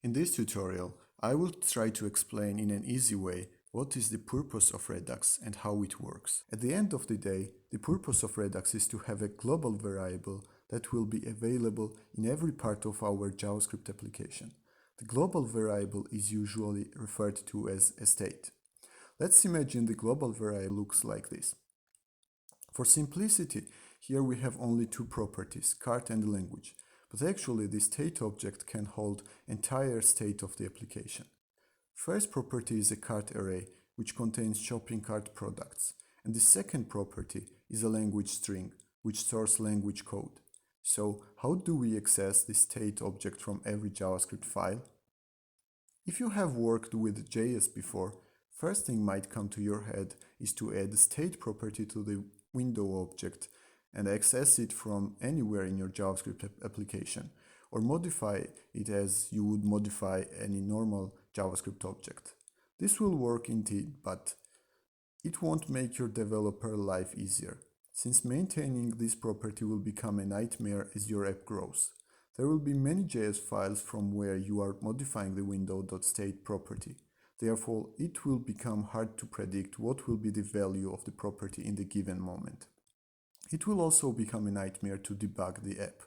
In this tutorial, I will try to explain in an easy way what is the purpose of Redux and how it works. At the end of the day, the purpose of Redux is to have a global variable that will be available in every part of our JavaScript application. The global variable is usually referred to as a state. Let's imagine the global variable looks like this. For simplicity, here we have only two properties, cart and language. But actually, the state object can hold entire state of the application. First property is a cart array, which contains shopping cart products. And the second property is a language string, which stores language code. So, how do we access the state object from every JavaScript file? If you have worked with JS before, first thing might come to your head is to add a state property to the window object and access it from anywhere in your JavaScript application, or modify it as you would modify any normal JavaScript object. This will work indeed, but it won't make your developer life easier, since maintaining this property will become a nightmare as your app grows. There will be many JS files from where you are modifying the window.state property. Therefore, it will become hard to predict what will be the value of the property in the given moment. It will also become a nightmare to debug the app.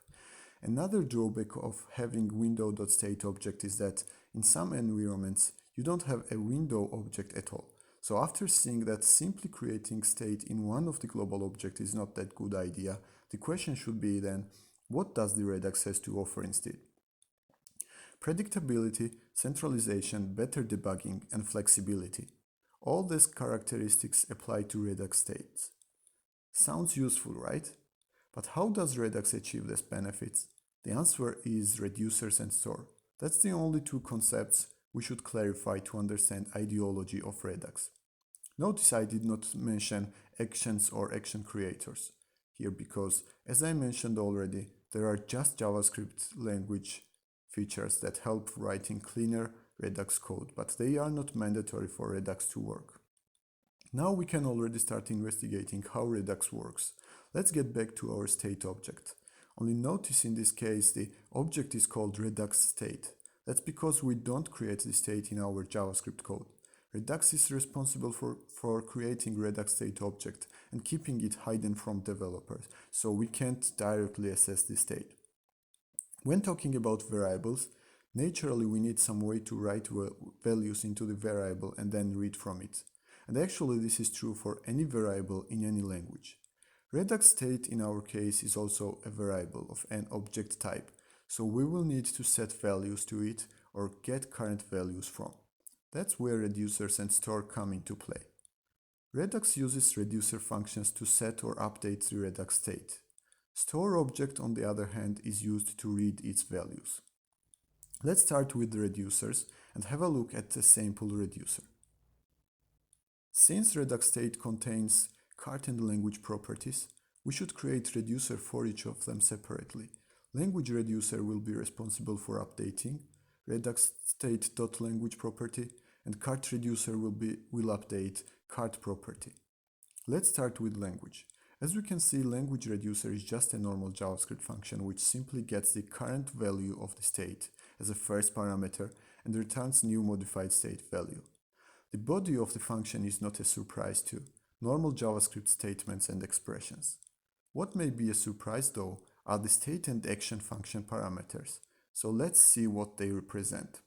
Another drawback of having window.state object is that in some environments you don't have a window object at all. So after seeing that simply creating state in one of the global objects is not that good idea, the question should be then, what does the Redux has to offer instead? Predictability, centralization, better debugging, and flexibility. All these characteristics apply to Redux states. Sounds useful, right? But how does Redux achieve these benefits? The answer is reducers and store. That's the only two concepts we should clarify to understand ideology of Redux. Notice I did not mention actions or action creators here because, as I mentioned already, there are just JavaScript language features that help writing cleaner Redux code, but they are not mandatory for Redux to work. Now we can already start investigating how Redux works. Let's get back to our state object. Only notice in this case the object is called Redux state. That's because we don't create the state in our JavaScript code. Redux is responsible for creating Redux state object and keeping it hidden from developers, so we can't directly access the state. When talking about variables, naturally we need some way to write values into the variable and then read from it. And actually this is true for any variable in any language. Redux state in our case is also a variable of an object type, so we will need to set values to it or get current values from. That's where reducers and store come into play. Redux uses reducer functions to set or update the Redux state. Store object, on the other hand, is used to read its values. Let's start with the reducers and have a look at the sample reducer. Since Redux state contains cart and language properties, we should create reducer for each of them separately. Language reducer will be responsible for updating Redux state.language property, and cart reducer will update cart property. Let's start with language. As we can see, language reducer is just a normal JavaScript function which simply gets the current value of the state as a first parameter and returns new modified state value. The body of the function is not a surprise to normal JavaScript statements and expressions. What may be a surprise though are the state and action function parameters, so let's see what they represent.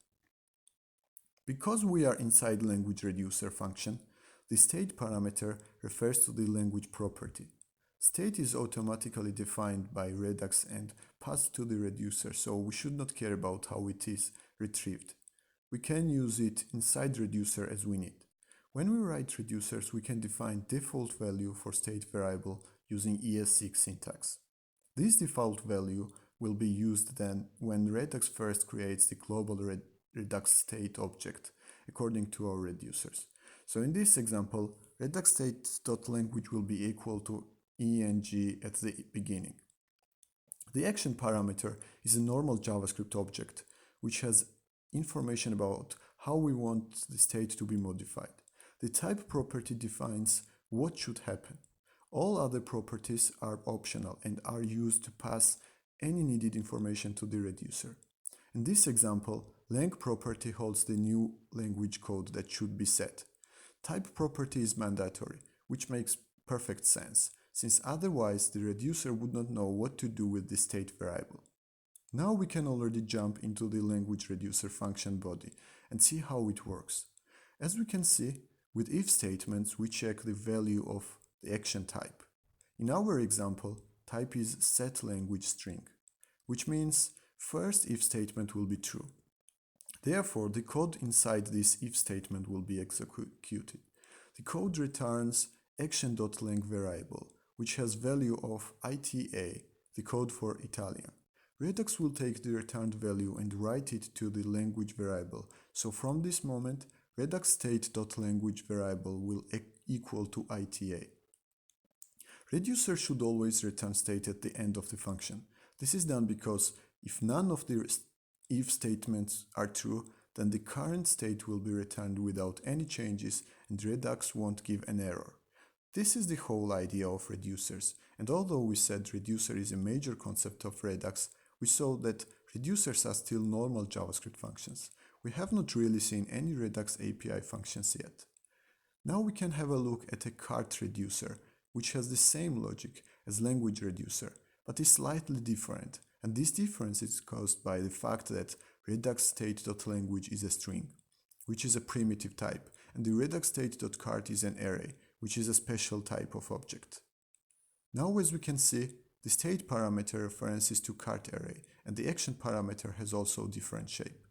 Because we are inside language reducer function, the state parameter refers to the language property. State is automatically defined by Redux and passed to the reducer, so we should not care about how it is retrieved. We can use it inside reducer as we need. When we write reducers, we can define default value for state variable using ES6 syntax. This default value will be used then when Redux first creates the global Redux state object according to our reducers. So in this example, Redux state.language will be equal to eng at the beginning. The action parameter is a normal JavaScript object which has information about how we want the state to be modified. The type property defines what should happen. All other properties are optional and are used to pass any needed information to the reducer. In this example, lang property holds the new language code that should be set. Type property is mandatory, which makes perfect sense, since otherwise the reducer would not know what to do with the state variable. Now we can already jump into the language reducer function body and see how it works. As we can see, with if statements we check the value of the action type. In our example, type is setLanguageString, which means first if statement will be true. Therefore, the code inside this if statement will be executed. The code returns action.lang variable, which has value of ita, the code for Italian. Redux will take the returned value and write it to the language variable, so from this moment, Redux state.language variable will equal to ita. Reducer should always return state at the end of the function. This is done because if none of the if statements are true, then the current state will be returned without any changes and Redux won't give an error. This is the whole idea of reducers, and although we said reducer is a major concept of Redux, we saw that reducers are still normal JavaScript functions. We have not really seen any Redux API functions yet. Now we can have a look at a cart reducer, which has the same logic as language reducer, but is slightly different, and this difference is caused by the fact that Redux state.language is a string, which is a primitive type, and the Redux state.cart is an array, which is a special type of object. Now as we can see, the state parameter references to cart array, and the action parameter has also a different shape.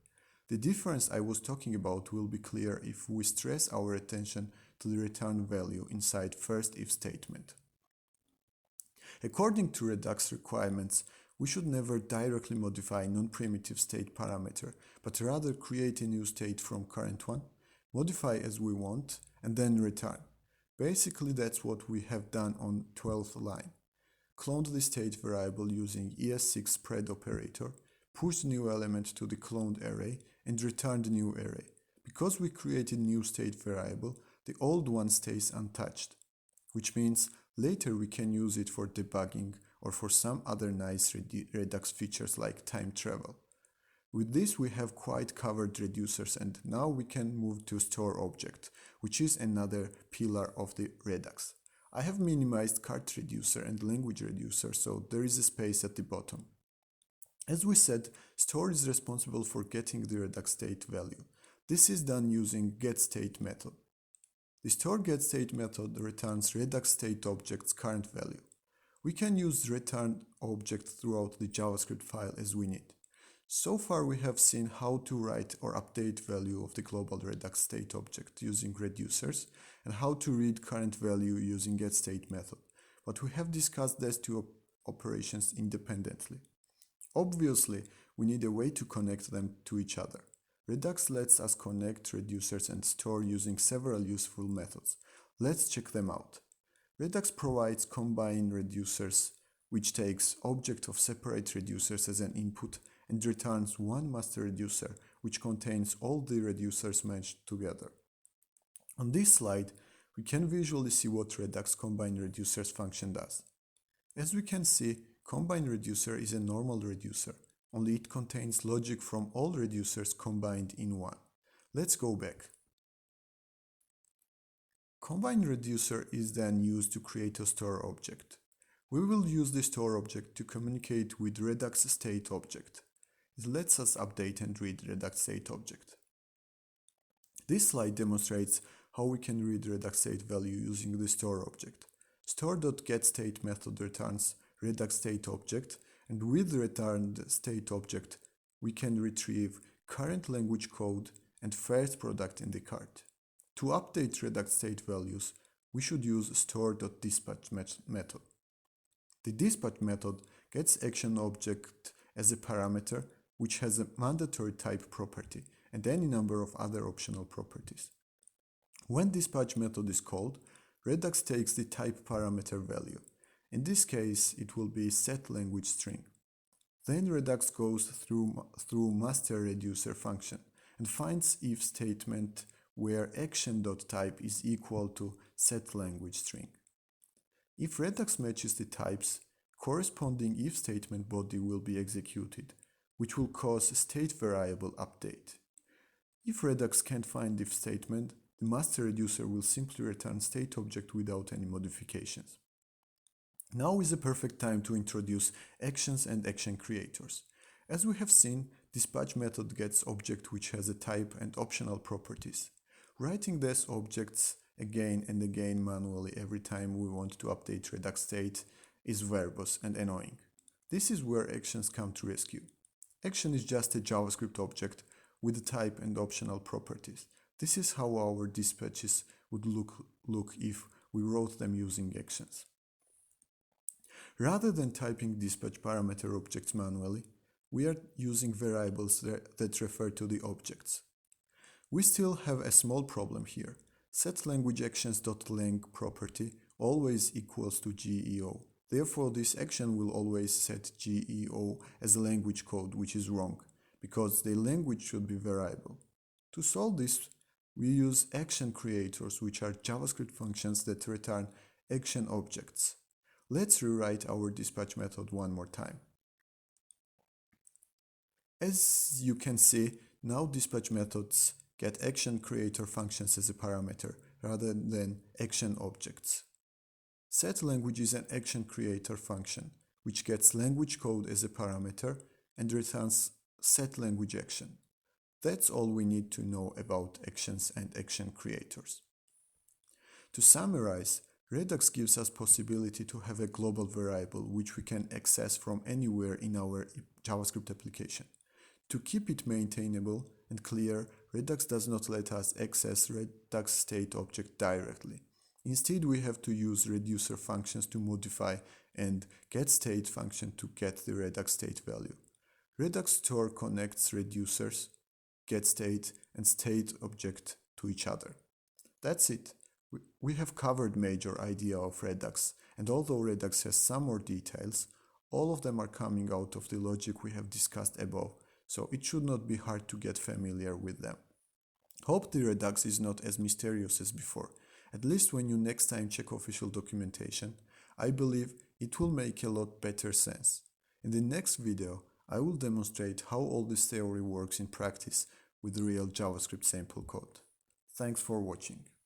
The difference I was talking about will be clear if we stress our attention to the return value inside first if statement. According to Redux requirements, we should never directly modify non-primitive state parameter, but rather create a new state from current one, modify as we want, and then return. Basically, that's what we have done on 12th line. Cloned the state variable using ES6 spread operator, pushed new element to the cloned array, and returned the new array. Because we created new state variable, the old one stays untouched, which means later we can use it for debugging or for some other nice Redux features like time travel. With this we have quite covered reducers, and now we can move to store object, which is another pillar of the Redux. I have minimized cart reducer and language reducer, so there is a space at the bottom. As we said, store is responsible for getting the Redux state value. This is done using getState method. The storeGetState method returns Redux state object's current value. We can use return object throughout the JavaScript file as we need. So far we have seen how to write or update value of the global Redux state object using reducers and how to read current value using getState method, but we have discussed these two operations independently. Obviously, we need a way to connect them to each other. Redux lets us connect reducers and store using several useful methods. Let's check them out. Redux provides combine reducers, which takes object of separate reducers as an input and returns one master reducer, which contains all the reducers matched together. On this slide, we can visually see what Redux combine reducers function does. As we can see, combine reducer is a normal reducer, only it contains logic from all reducers combined in one. Let's go back. Combine reducer is then used to create a store object. We will use the store object to communicate with Redux state object. It lets us update and read Redux state object. This slide demonstrates how we can read Redux state value using the store object. Store.getState method returns Redux state object, and with the returned state object, we can retrieve current language code and first product in the cart. To update Redux state values, we should use store.dispatch method. The dispatch method gets action object as a parameter, which has a mandatory type property and any number of other optional properties. When dispatch method is called, Redux takes the type parameter value. In this case, it will be setLanguageString. Then Redux goes through master reducer function and finds if statement where action.type is equal to setLanguageString. If Redux matches the types, corresponding if statement body will be executed, which will cause state variable update. If Redux can't find if statement, the master reducer will simply return state object without any modifications. Now is the perfect time to introduce actions and action creators. As we have seen, dispatch method gets object which has a type and optional properties. Writing these objects again and again manually every time we want to update Redux state is verbose and annoying. This is where actions come to rescue. Action is just a JavaScript object with a type and optional properties. This is how our dispatches would look if we wrote them using actions. Rather than typing dispatch parameter objects manually, we are using variables that refer to the objects. We still have a small problem here. setLanguageActions.lang property always equals to GEO. Therefore, this action will always set GEO as a language code, which is wrong, because the language should be variable. To solve this, we use action creators, which are JavaScript functions that return action objects. Let's rewrite our dispatch method one more time. As you can see, now dispatch methods get action creator functions as a parameter rather than action objects. setLanguage is an action creator function which gets language code as a parameter and returns setLanguage action. That's all we need to know about actions and action creators. To summarize, Redux gives us possibility to have a global variable which we can access from anywhere in our JavaScript application. To keep it maintainable and clear, Redux does not let us access Redux state object directly. Instead, we have to use reducer functions to modify and getState function to get the Redux state value. Redux store connects reducers, getState, and state object to each other. That's it. We have covered major idea of Redux, and although Redux has some more details, all of them are coming out of the logic we have discussed above, so it should not be hard to get familiar with them. Hope the Redux is not as mysterious as before. At least when you next time check official documentation, I believe it will make a lot better sense. In the next video, I will demonstrate how all this theory works in practice with real JavaScript sample code. Thanks for watching.